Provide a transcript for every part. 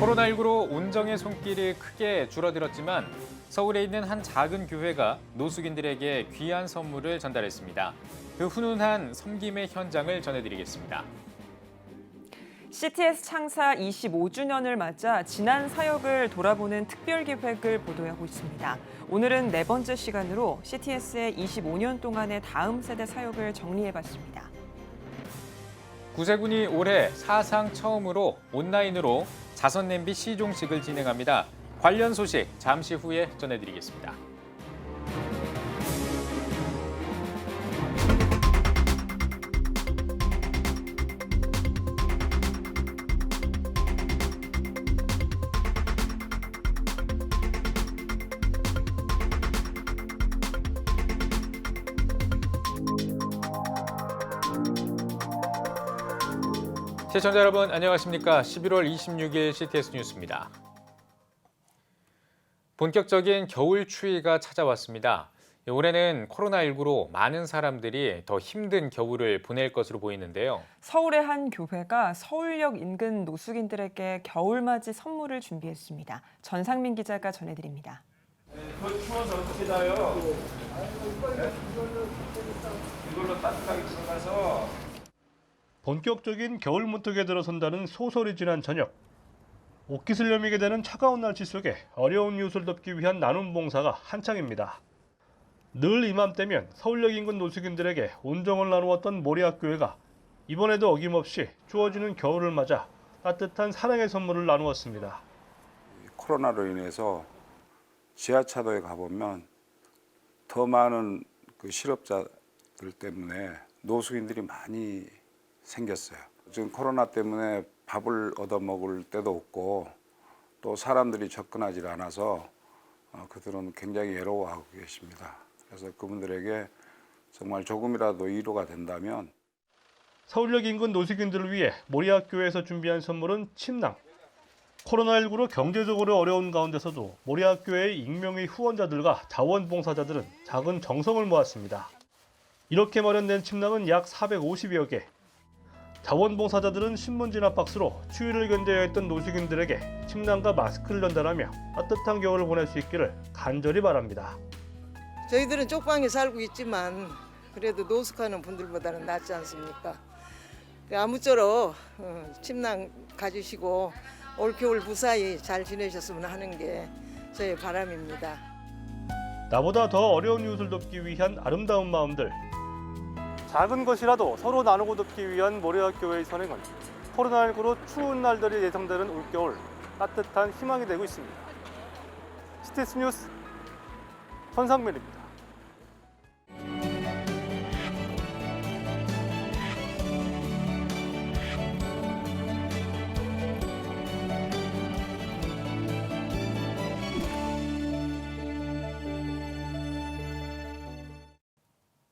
코로나19로 온정의 손길이 크게 줄어들었지만 서울에 있는 한 작은 교회가 노숙인들에게 귀한 선물을 전달했습니다. 그 훈훈한 섬김의 현장을 전해드리겠습니다. CTS 창사 25주년을 맞아 지난 사역을 돌아보는 특별 기획을 보도하고 있습니다. 오늘은 네 번째 시간으로 CTS의 25년 동안의 다음 세대 사역을 정리해봤습니다. 구세군이 올해 사상 처음으로 온라인으로 자선냄비 시종식을 진행합니다. 관련 소식 잠시 후에 전해드리겠습니다. 시청자 여러분 안녕하십니까? 11월 26일 CTS 뉴스입니다. 본격적인 겨울 추위가 찾아왔습니다. 올해는 코로나19로 많은 사람들이 더 힘든 겨울을 보낼 것으로 보이는데요. 서울의 한 교회가 서울역 인근 노숙인들에게 겨울맞이 선물을 준비했습니다. 전상민 기자가 전해드립니다. 추워서 어떻게 자요? 이걸로 따뜻하게 들어가서 본격적인 겨울 문턱에 들어선다는 소설이 지난 저녁. 옷깃을 여미게 되는 차가운 날씨 속에 어려운 이웃을 돕기 위한 나눔 봉사가 한창입니다. 늘 이맘때면 서울역 인근 노숙인들에게 온정을 나누었던 모리학교회가 이번에도 어김없이 추워지는 겨울을 맞아 따뜻한 사랑의 선물을 나누었습니다. 코로나로 인해서 지하차도에 가보면 더 많은 그 실업자들 때문에 노숙인들이 많이 생겼어요. 지금 코로나 때문에 밥을 얻어먹을 데도 없고 또 사람들이 접근하지 않아서 그들은 굉장히 외로워하고 계십니다. 그래서 그분들에게 정말 조금이라도 위로가 된다면 서울역 인근 노숙인들을 위해 모리학교에서 준비한 선물은 침낭. 코로나19로 경제적으로 어려운 가운데서도 모리학교의 익명의 후원자들과 자원봉사자들은 작은 정성을 모았습니다. 이렇게 마련된 침낭은 약 450여 개. 자원봉사자들은 신문 진압 박스로 추위를 견뎌야 했던 노숙인들에게 침낭과 마스크를 전달하며 따뜻한 겨울을 보낼 수 있기를 간절히 바랍니다. 저희들은 쪽방에 살고 있지만 그래도 노숙하는 분들보다는 낫지 않습니까? 아무쪼록 침낭 가지시고 올겨울 무사히 잘 지내셨으면 하는 게 저의 바람입니다. 나보다 더 어려운 이웃을 돕기 위한 아름다운 마음들. 작은 것이라도 서로 나누고 돕기 위한 모리학교회의 선행은 코로나19로 추운 날들이 예상되는 올겨울 따뜻한 희망이 되고 있습니다. CTS 뉴스 전상민입니다.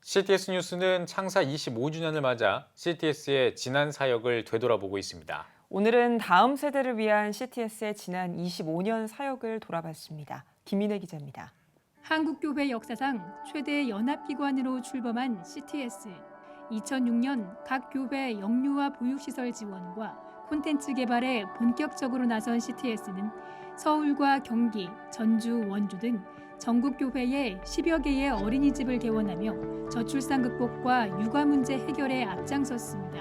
CTS 뉴스는 창사 25주년을 맞아 CTS의 지난 사역을 되돌아보고 있습니다. 오늘은 다음 세대를 위한 CTS의 지난 25년 사역을 돌아봤습니다. 김민혜 기자입니다. 한국교회 역사상 최대 연합기관으로 출범한 CTS. 2006년 각 교회 영유아 보육시설 지원과 콘텐츠 개발에 본격적으로 나선 CTS는 서울과 경기, 전주, 원주 등 전국 교회에 10여 개의 어린이집을 개원하며 저출산 극복과 육아 문제 해결에 앞장섰습니다.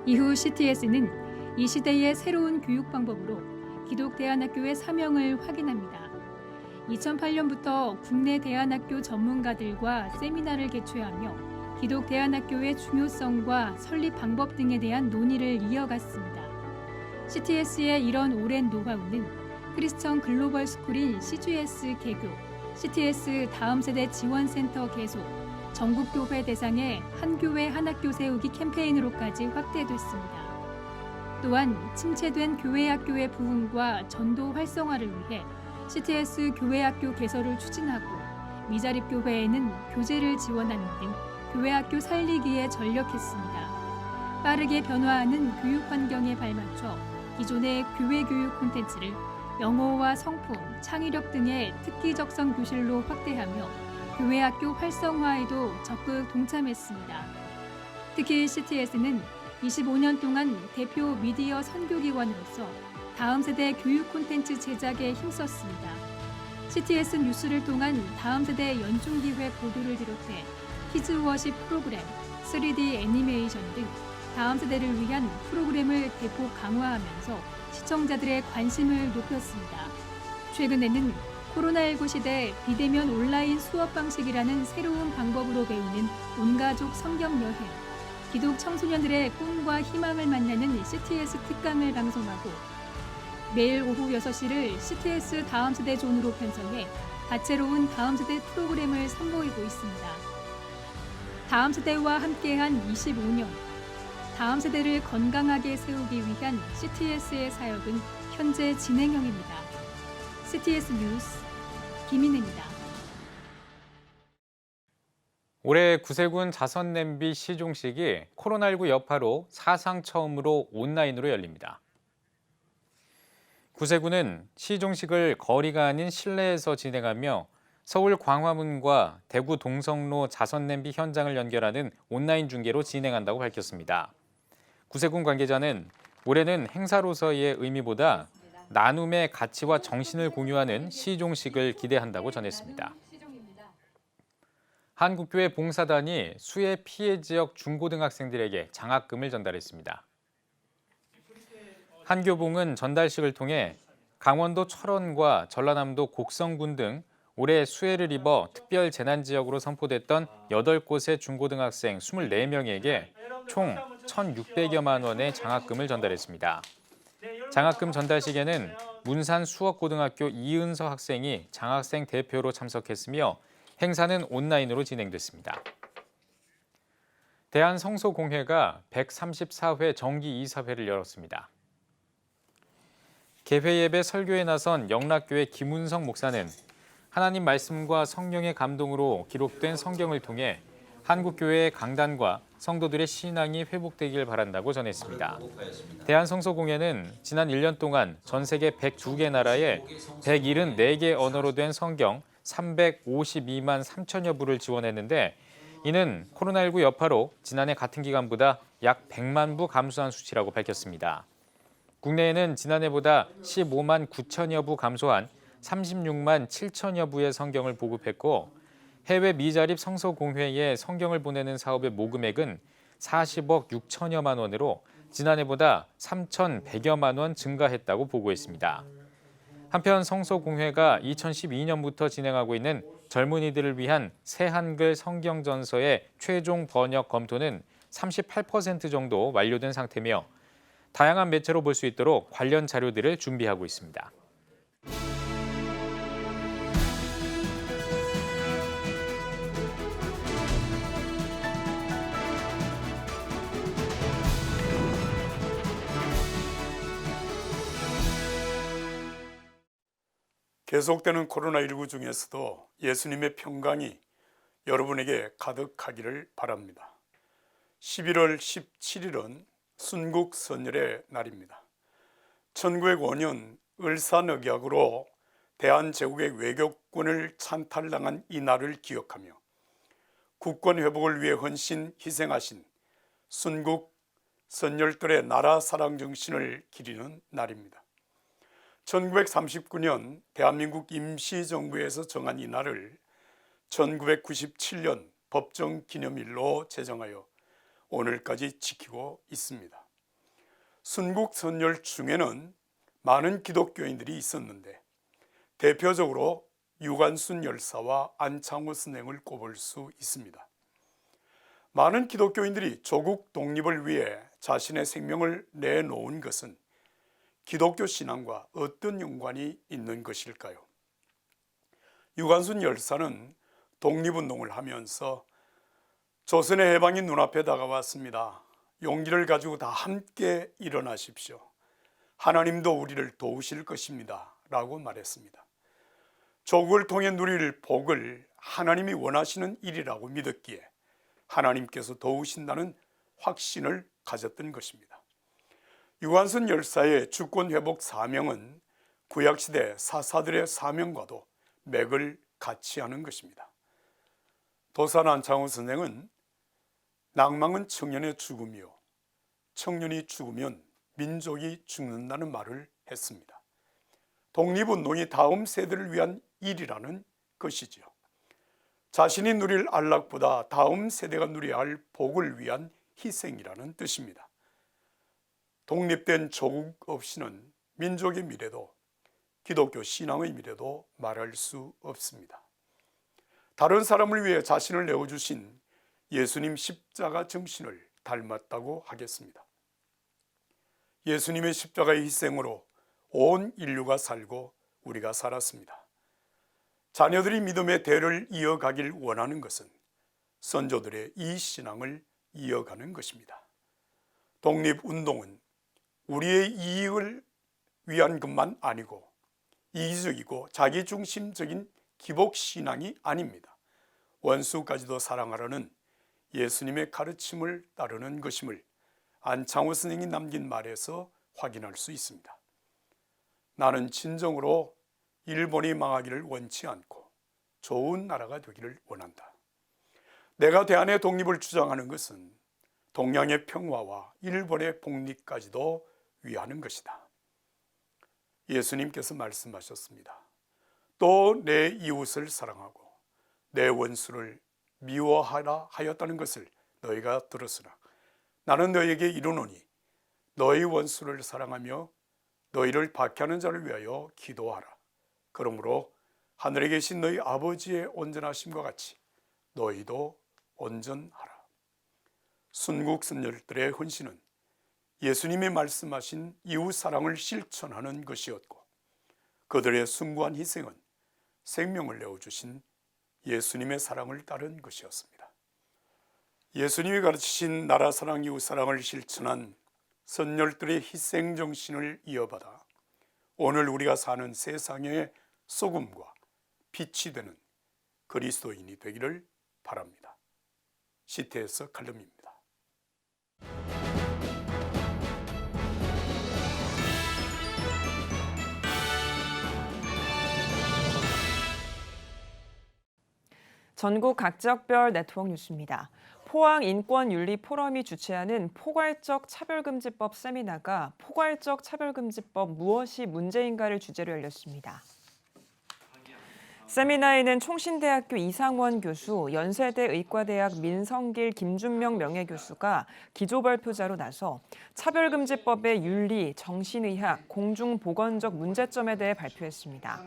이후 CTS는 이 시대의 새로운 교육 방법으로 기독대안학교의 사명을 확인합니다. 2008년부터 국내 대안학교 전문가들과 세미나를 개최하며 기독대안학교의 중요성과 설립 방법 등에 대한 논의를 이어갔습니다. CTS의 이런 오랜 노하우는 크리스천 글로벌 스쿨인 CGS 개교, CTS 다음 세대 지원센터 개소, 전국교회 대상의 한 교회 한 학교 세우기 캠페인으로까지 확대됐습니다. 또한 침체된 교회학교의 부흥과 전도 활성화를 위해 CTS 교회학교 개설을 추진하고 미자립 교회에는 교재를 지원하는 등 교회학교 살리기에 전력했습니다. 빠르게 변화하는 교육 환경에 발맞춰 기존의 교회 교육 콘텐츠를 영어와 성품, 창의력 등의 특기적성 교실로 확대하며 교회학교 활성화에도 적극 동참했습니다. 특히 CTS는 25년 동안 대표 미디어 선교기관으로서 다음 세대 교육 콘텐츠 제작에 힘썼습니다. CTS 뉴스를 통한 다음 세대 연중기획 보도를 비롯해 키즈워십 프로그램, 3D 애니메이션 등 다음 세대를 위한 프로그램을 대폭 강화하면서 시청자들의 관심을 높였습니다. 최근에는 코로나19 시대 비대면 온라인 수업 방식이라는 새로운 방법으로 배우는 온가족 성경 여행, 기독 청소년들의 꿈과 희망을 만나는 CTS 특강을 방송하고 매일 오후 6시를 CTS 다음 세대 존으로 편성해 다채로운 다음 세대 프로그램을 선보이고 있습니다. 다음 세대와 함께한 25년, 다음 세대를 건강하게 세우기 위한 CTS의 사역은 현재 진행형입니다. CTS 뉴스 김인혜입니다. 올해 구세군 자선냄비 시종식이 코로나19 여파로 사상 처음으로 온라인으로 열립니다. 구세군은 시종식을 거리가 아닌 실내에서 진행하며 서울 광화문과 대구 동성로 자선냄비 현장을 연결하는 온라인 중계로 진행한다고 밝혔습니다. 구세군 관계자는 올해는 행사로서의 의미보다 나눔의 가치와 정신을 공유하는 시종식을 기대한다고 전했습니다. 한국교회 봉사단이 수해 피해 지역 중고등학생들에게 장학금을 전달했습니다. 한교봉은 전달식을 통해 강원도 철원과 전라남도 곡성군 등 올해 수해를 입어 특별 재난 지역으로 선포됐던 8곳의 중고등학생 24명에게 총 1,600여만 원의 장학금을 전달했습니다. 장학금 전달식에는 문산 수업고등학교 이은서 학생이 장학생 대표로 참석했으며 행사는 온라인으로 진행됐습니다. 대한성소공회가 134회 정기이사회를 열었습니다. 개회 예배 설교에 나선 영락교회 김운성 목사는 하나님 말씀과 성령의 감동으로 기록된 성경을 통해 한국교회의 강단과 성도들의 신앙이 회복되길 바란다고 전했습니다. 대한성소공회는 지난 1년 동안 전 세계 102개 나라에 174개 언어로 된 성경 352만 3천여 부를 지원했는데 이는 코로나19 여파로 지난해 같은 기간보다 약 100만 부 감소한 수치라고 밝혔습니다. 국내에는 지난해보다 15만 9천여 부 감소한 36만 7천여 부의 성경을 보급했고 해외 미자립 성소공회에 성경을 보내는 사업의 모금액은 40억 6천여만 원으로 지난해보다 3,100여만 원 증가했다고 보고했습니다. 한편 성소공회가 2012년부터 진행하고 있는 젊은이들을 위한 새한글 성경전서의 최종 번역 검토는 38% 정도 완료된 상태며 다양한 매체로 볼 수 있도록 관련 자료들을 준비하고 있습니다. 계속되는 코로나19 중에서도 예수님의 평강이 여러분에게 가득하기를 바랍니다. 11월 17일은 순국선열의 날입니다. 1905년 을사늑약으로 대한제국의 외교권을 찬탈당한 이 날을 기억하며 국권 회복을 위해 헌신 희생하신 순국 선열들의 나라 사랑 정신을 기리는 날입니다. 1939년 대한민국 임시정부에서 정한 이 날을 1997년 법정기념일로 제정하여 오늘까지 지키고 있습니다. 순국선열 중에는 많은 기독교인들이 있었는데 대표적으로 유관순 열사와 안창호 선생을 꼽을 수 있습니다. 많은 기독교인들이 조국 독립을 위해 자신의 생명을 내놓은 것은 기독교 신앙과 어떤 연관이 있는 것일까요? 유관순 열사는 독립운동을 하면서 조선의 해방이 눈앞에 다가왔습니다. 용기를 가지고 다 함께 일어나십시오. 하나님도 우리를 도우실 것입니다. 라고 말했습니다. 조국을 통해 누릴 복을 하나님이 원하시는 일이라고 믿었기에 하나님께서 도우신다는 확신을 가졌던 것입니다. 유관순 열사의 주권 회복 사명은 구약시대 사사들의 사명과도 맥을 같이 하는 것입니다. 도산 안창호 선생은 낭망은 청년의 죽음이요 청년이 죽으면 민족이 죽는다는 말을 했습니다. 독립운동이 다음 세대를 위한 일이라는 것이지요. 자신이 누릴 안락보다 다음 세대가 누려야 할 복을 위한 희생이라는 뜻입니다. 독립된 조국 없이는 민족의 미래도 기독교 신앙의 미래도 말할 수 없습니다. 다른 사람을 위해 자신을 내어주신 예수님 십자가 정신을 닮았다고 하겠습니다. 예수님의 십자가의 희생으로 온 인류가 살고 우리가 살았습니다. 자녀들이 믿음의 대를 이어가길 원하는 것은 선조들의 이 신앙을 이어가는 것입니다. 독립운동은 우리의 이익을 위한 것만 아니고 이기적이고 자기중심적인 기복신앙이 아닙니다. 원수까지도 사랑하라는 예수님의 가르침을 따르는 것임을 안창호 선생이 남긴 말에서 확인할 수 있습니다. 나는 진정으로 일본이 망하기를 원치 않고 좋은 나라가 되기를 원한다. 내가 대한의 독립을 주장하는 것은 동양의 평화와 일본의 복리까지도 위하는 것이다. 예수님께서 말씀하셨습니다. 또 내 이웃을 사랑하고 내 원수를 미워하라 하였다는 것을 너희가 들었으나 나는 너희에게 이르노니 너희 원수를 사랑하며 너희를 박해하는 자를 위하여 기도하라. 그러므로 하늘에 계신 너희 아버지의 온전하심과 같이 너희도 온전하라. 순국 선열들의 헌신은 예수님이 말씀하신 이웃 사랑을 실천하는 것이었고 그들의 숭고한 희생은 생명을 내어주신 예수님의 사랑을 따른 것이었습니다. 예수님이 가르치신 나라 사랑, 이웃 사랑을 실천한 선열들의 희생 정신을 이어받아 오늘 우리가 사는 세상의 소금과 빛이 되는 그리스도인이 되기를 바랍니다. 시태에서 칼럼입니다. 전국 각지역별 네트워크 뉴스입니다. 포항인권윤리포럼이 주최하는 포괄적 차별금지법 세미나가 포괄적 차별금지법 무엇이 문제인가를 주제로 열렸습니다. 세미나에는 총신대학교 이상원 교수, 연세대 의과대학 민성길 김준명 명예교수가 기조발표자로 나서 차별금지법의 윤리, 정신의학, 공중보건적 문제점에 대해 발표했습니다.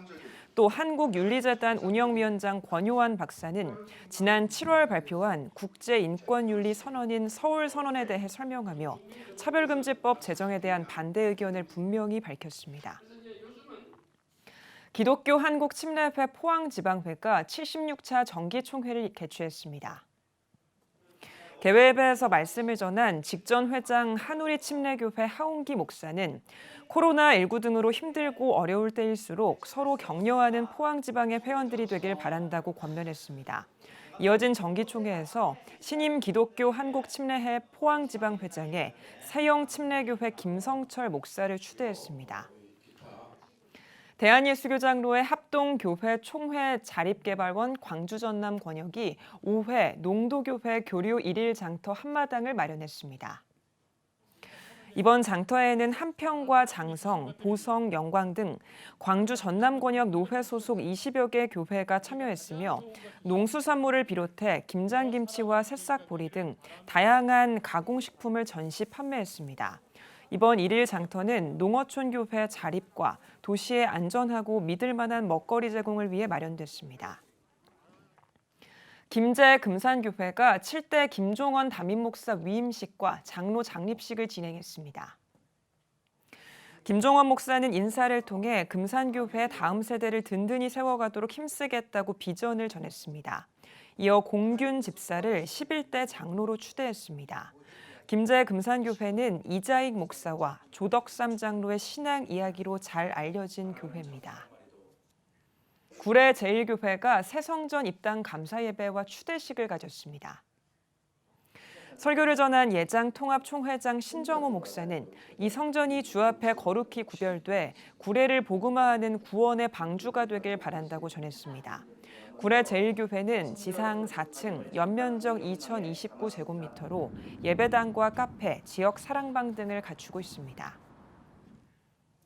또 한국윤리재단 운영위원장 권효환 박사는 지난 7월 발표한 국제인권윤리 선언인 서울선언에 대해 설명하며 차별금지법 제정에 대한 반대 의견을 분명히 밝혔습니다. 기독교 한국침례회 포항지방회가 76차 정기총회를 개최했습니다. 개회에서 말씀을 전한 직전 회장 한우리침례교회 하운기 목사는 코로나19 등으로 힘들고 어려울 때일수록 서로 격려하는 포항지방의 회원들이 되길 바란다고 권면했습니다. 이어진 정기총회에서 신임 기독교 한국침례회 포항지방회장에 세영침례교회 김성철 목사를 추대했습니다. 대한예수교장로회 합동교회 총회 자립개발원 광주전남 권역이 5회 농도교회 교류 1일 장터 한마당을 마련했습니다. 이번 장터에는 한평과 장성, 보성, 영광 등 광주 전남 권역 노회 소속 20여 개 교회가 참여했으며 농수산물을 비롯해 김장김치와 새싹보리 등 다양한 가공식품을 전시 판매했습니다. 이번 1일 장터는 농어촌교회 자립과 도시의 안전하고 믿을 만한 먹거리 제공을 위해 마련됐습니다. 김제 금산교회가 7대 김종원 담임목사 위임식과 장로 장립식을 진행했습니다. 김종원 목사는 인사를 통해 금산교회 다음 세대를 든든히 세워가도록 힘쓰겠다고 비전을 전했습니다. 이어 공균 집사를 11대 장로로 추대했습니다. 김제 금산교회는 이자익 목사와 조덕삼 장로의 신앙 이야기로 잘 알려진 교회입니다. 구례 제1교회가 새성전 입당 감사 예배와 추대식을 가졌습니다. 설교를 전한 예장통합총회장 신정호 목사는 이 성전이 주 앞에 거룩히 구별돼 구례를 복음화하는 구원의 방주가 되길 바란다고 전했습니다. 구례 제1교회는 지상 4층, 연면적 2,029제곱미터로 예배당과 카페, 지역 사랑방 등을 갖추고 있습니다.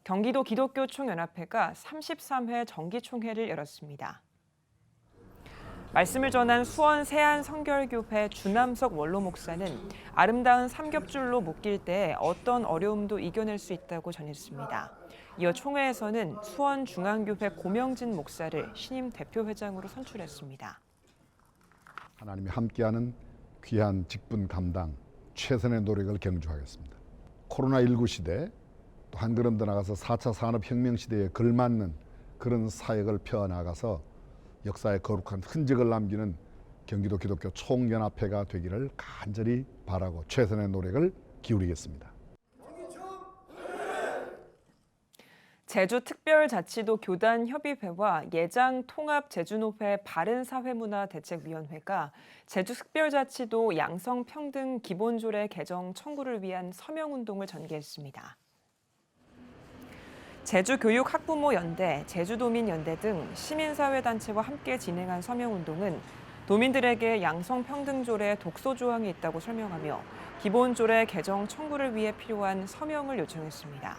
경기도 기독교 총연합회가 33회 정기총회를 열었습니다. 말씀을 전한 수원 세안성결교회 주남석 원로 목사는 아름다운 삼겹줄로 묶일 때 어떤 어려움도 이겨낼 수 있다고 전했습니다. 이어 총회에서는 수원중앙교회 고명진 목사를 신임 대표회장으로 선출했습니다. 하나님이 함께하는 귀한 직분 감당, 최선의 노력을 경주하겠습니다. 코로나19 시대, 또 한 걸음 더 나가서 4차 산업혁명 시대에 걸맞는 그런 사역을 펴나가서 역사에 거룩한 흔적을 남기는 경기도 기독교 총연합회가 되기를 간절히 바라고 최선의 노력을 기울이겠습니다. 제주특별자치도 교단협의회와 예장통합제주노회 바른사회문화대책위원회가 제주특별자치도 양성평등 기본조례 개정 청구를 위한 서명운동을 전개했습니다. 제주교육학부모연대, 제주도민연대 등 시민사회단체와 함께 진행한 서명운동은 도민들에게 양성평등조례 독소조항이 있다고 설명하며 기본조례 개정 청구를 위해 필요한 서명을 요청했습니다.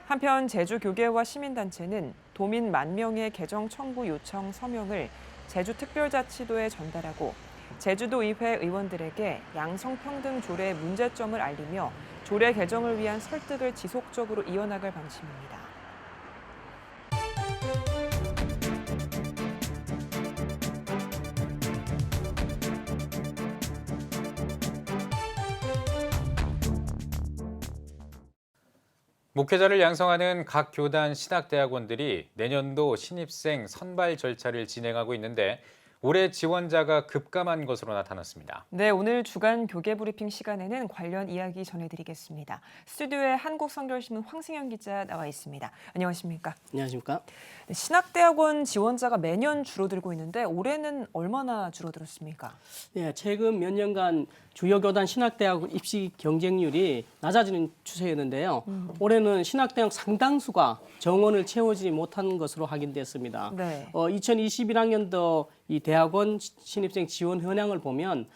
한편 제주교계와 시민단체는 도민 10,000명의 개정 청구 요청 서명을 제주특별자치도에 전달하고 제주도의회 의원들에게 양성평등조례 문제점을 알리며 조례 개정을 위한 설득을 지속적으로 이어나갈 방침입니다. 목회자를 양성하는 각 교단 신학대학원들이 내년도 신입생 선발 절차를 진행하고 있는데 올해 지원자가 급감한 것으로 나타났습니다. 네, 오늘 주간 교계 브리핑 시간에는 관련 이야기 전해드리겠습니다. 스튜디오에 한국성결신문 황승현 기자 나와 있습니다. 안녕하십니까? 안녕하십니까? 네, 신학대학원 지원자가 매년 줄어들고 있는데 올해는 얼마나 줄어들었습니까? 네, 최근 몇 년간 주요 교단 신학대학원 입시 경쟁률이 낮아지는 추세였는데요. 올해는 신학대학 상당수가 정원을 채우지 못한 것으로 확인됐습니다. 네. 2021학년도 이 대학원 신입생 지원 현황을 보면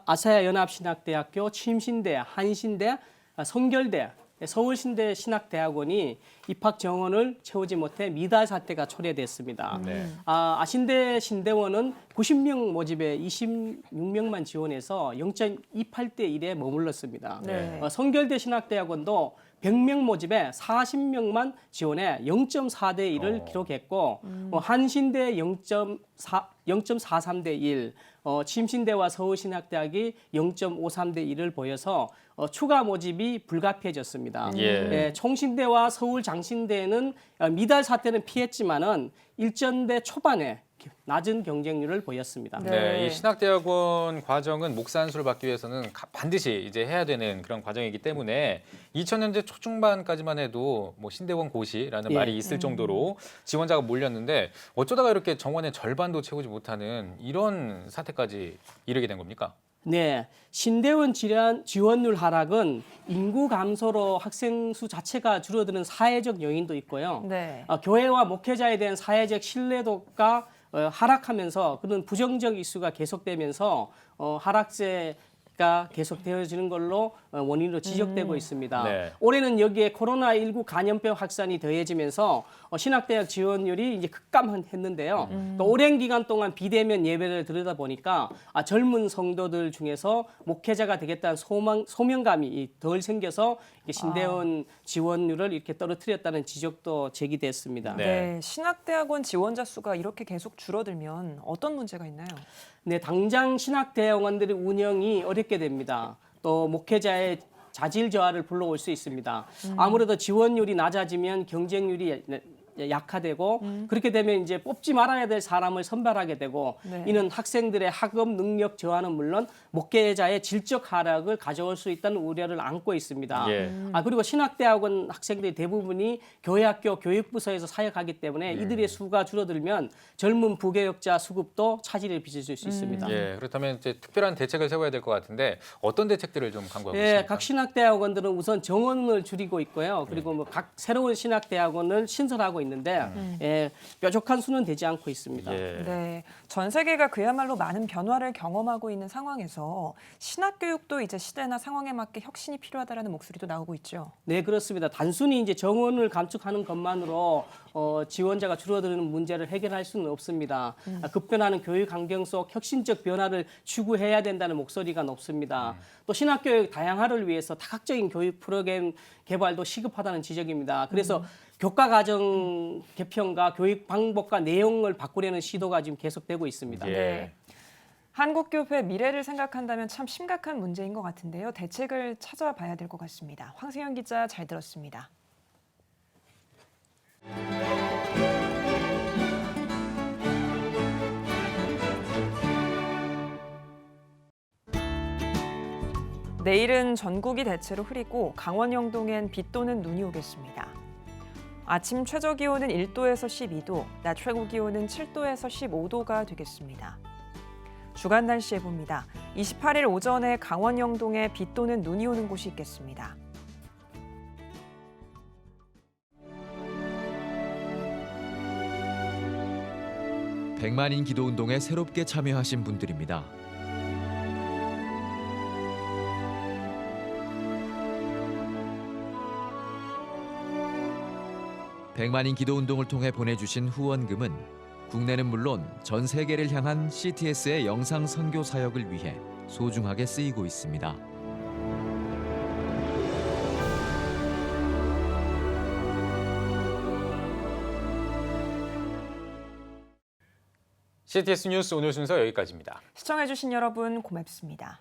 아시아연합신학대학교, 침신대, 한신대, 성결대, 서울신대 신학대학원이 입학 정원을 채우지 못해 미달 사태가 초래됐습니다. 아신대 신대원은 90명 모집에 26명만 지원해서 0.28대 1에 머물렀습니다. 네. 성결대 신학대학원도 100명 모집에 40명만 지원해 0.4대 1을 기록했고 한신대 0.43대 1, 침신대와 서울신학대학이 0.53대 1을 보여서 추가 모집이 불가피해졌습니다. 총신대와 서울장신대는 미달 사태는 피했지만은 일전대 초반에 낮은 경쟁률을 보였습니다. 네, 이 신학대학원 과정은 목사 안수를 받기 위해서는 반드시 이제 해야 되는 그런 과정이기 때문에 2000년대 초중반까지만 해도 뭐 신대원 고시라는 말이 있을 정도로 지원자가 몰렸는데 어쩌다가 이렇게 정원의 절반도 채우지 못하는 이런 사태까지 이르게 된 겁니까? 네, 신대원 지원율 하락은 인구 감소로 학생 수 자체가 줄어드는 사회적 요인도 있고요. 네. 교회와 목회자에 대한 사회적 신뢰도가 하락하면서 그런 부정적 이슈가 계속되면서 하락세가 계속되어지는 걸로 원인으로 지적되고 있습니다. 네. 올해는 여기에 코로나19 감염병 확산이 더해지면서 신학대학 지원율이 이제 급감했는데요. 또 오랜 기간 동안 비대면 예배를 들으다 보니까 젊은 성도들 중에서 목회자가 되겠다는 소명감이 덜 생겨서 신대원 지원율을 이렇게 떨어뜨렸다는 지적도 제기됐습니다. 네, 신학대학원 지원자 수가 이렇게 계속 줄어들면 어떤 문제가 있나요? 네, 당장 신학대학원들의 운영이 어렵게 됩니다. 또 목회자의 자질 저하를 불러올 수 있습니다. 아무래도 지원율이 낮아지면 경쟁률이 약화되고 그렇게 되면 이제 뽑지 말아야 될 사람을 선발하게 되고 이는 학생들의 학업 능력 저하는 물론 목회자의 질적 하락을 가져올 수 있다는 우려를 안고 있습니다. 그리고 신학대학원 학생들이 대부분이 교회학교 교육부서에서 사역하기 때문에 이들의 수가 줄어들면 젊은 부교역자 수급도 차질을 빚을 수 있습니다. 그렇다면 이제 특별한 대책을 세워야 될 것 같은데 어떤 대책들을 좀 강구하고 있습니까? 각 신학대학원들은 우선 정원을 줄이고 있고요. 그리고 각 새로운 신학대학원을 신설하고 있는데 있는데 뾰족한 수는 되지 않고 있습니다. 예. 네, 전 세계가 그야말로 많은 변화를 경험하고 있는 상황에서 신학 교육도 이제 시대나 상황에 맞게 혁신이 필요하다라는 목소리도 나오고 있죠. 네, 그렇습니다. 단순히 이제 정원을 감축하는 것만으로 지원자가 줄어드는 문제를 해결할 수는 없습니다. 급변하는 교육 환경 속 혁신적 변화를 추구해야 된다는 목소리가 높습니다. 또 신학교육 다양화를 위해서 다각적인 교육 프로그램 개발도 시급하다는 지적입니다. 그래서 교과과정 개편과 교육 방법과 내용을 바꾸려는 시도가 지금 계속되고 있습니다. 예. 한국교회 미래를 생각한다면 참 심각한 문제인 것 같은데요. 대책을 찾아봐야 될 것 같습니다. 황승현 기자 잘 들었습니다. 내일은 전국이 대체로 흐리고 강원 영동엔 비 또는 눈이 오겠습니다. 아침 최저 기온은 1도에서 12도, 낮 최고 기온은 7도에서 15도가 되겠습니다. 주간 날씨 해봅니다. 28일 오전에 강원 영동에 비 또는 눈이 오는 곳이 있겠습니다. 백만인 기도운동에 새롭게 참여하신 분들입니다. 백만인 기도운동을 통해 보내주신 후원금은 국내는 물론 전 세계를 향한 CTS의 영상 선교 사역을 위해 소중하게 쓰이고 있습니다. CTS 뉴스 오늘 순서 여기까지입니다. 시청해주신 여러분 고맙습니다.